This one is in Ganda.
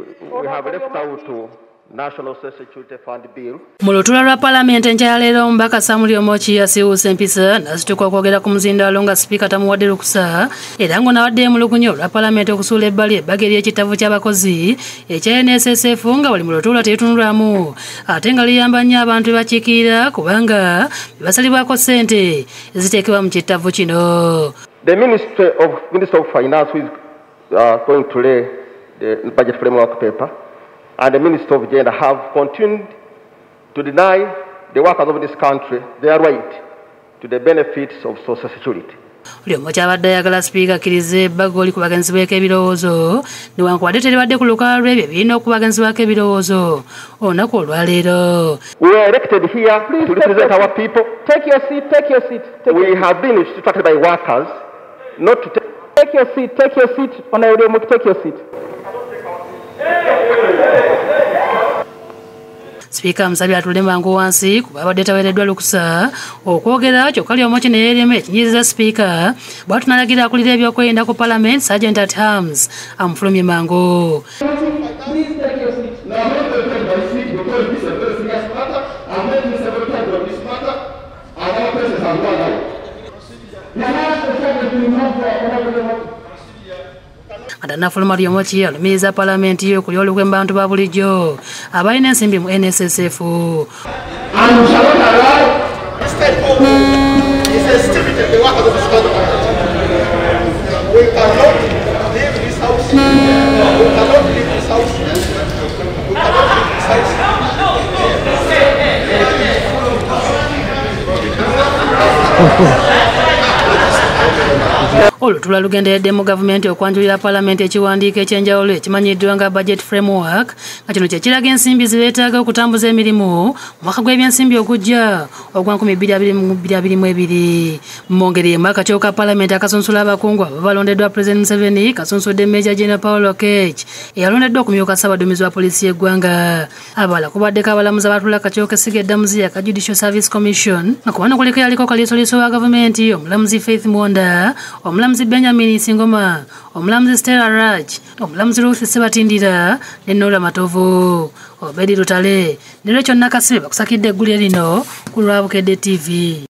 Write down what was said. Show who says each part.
Speaker 1: We have left out to National Security Fund Bill.
Speaker 2: Mu lutuula lwa Parliament enkya leero omubaka Samuel Omochi yasiiwuusa empisa n'azituuka okwogera ku muzindaalo nga sipiika tamuwadde lukusa era ng'onawadde emulugunyo lwa Parliament okusuula ebbali ebbanga ery'ekitabo ky'abakozi ekya NSSF nga buli mu lutuula tetunulwamu ate nga liyamba nnyo abantu bebakiikirira kubanga bebasalibwako ssente eziteekebwa mu kitabo kino.
Speaker 1: The Minister of Finance is going to lay the budget framework paper, and the Minister of Gender have continued to deny the workers of this country their right to the benefits of social security.
Speaker 2: Buli omu kyabadde ayagala sipiika akkirize ebbago oli kubagenzibwako ebirowoozo newankubadde teribadde ku lukalala lw'ebyo ebirina okubagenzibwako ebirowoozo olunaku olwaleero.
Speaker 1: We are elected here to represent our people.
Speaker 3: Take your seat, take your seat.
Speaker 1: We have been instructed by workers not to
Speaker 3: take your seat, take your seat. Honorable, take your seat.
Speaker 2: Sipiika musabye atudde mangu wansi kuba abadde taweereddwa lukusa okwogera kyokka oli Omochi ne yeerema ekinyiiza sipiika bw'atu n'alagira akulira ebyokwerinda ku Parliament Sergeant at Arms amufulumye mangu. Atanafuluma Omochi alumiriza Parliament okuli olukwe bantu ba bulijjo abalina ensimbi mu NSSF. Olutuula lugenderedde mu gavumenti okwanjulira Parliament ekiwandiiko ekyenjawulo ekimanyiddwa nga budget framework nga kino kye kiraga ensimbi zibeetaaga okutambuza emirimu mu mwaka gw'ebyensimbi ogujja ogwa 2022. Mu ngeri y'emu akatyo ka Parliament akasunsula abakungu abo balondeddwa President Museveni kasunsudde Major General Paul Okech eyalondeddwa okumyuka ssaabaduumizi wa poliisi y'eggwanga. Abalala kubaddeko abalamuzi abatula akatyo k'essiga eddamuzi ka Judicial Service Commission nga kubano kuliko yaliko kaliisoliiso wa gavumenti omulamuzi Faith Mwonda, omulamuzi Benjamin Singoma, omulamuzi Stella Raj, omulamuzi Ruth Sebatindira ne Nora Matovu. Obedi Lutale ne Rachel Nakasibe bakusakidde eggulire lino ku Lwabukedde TV.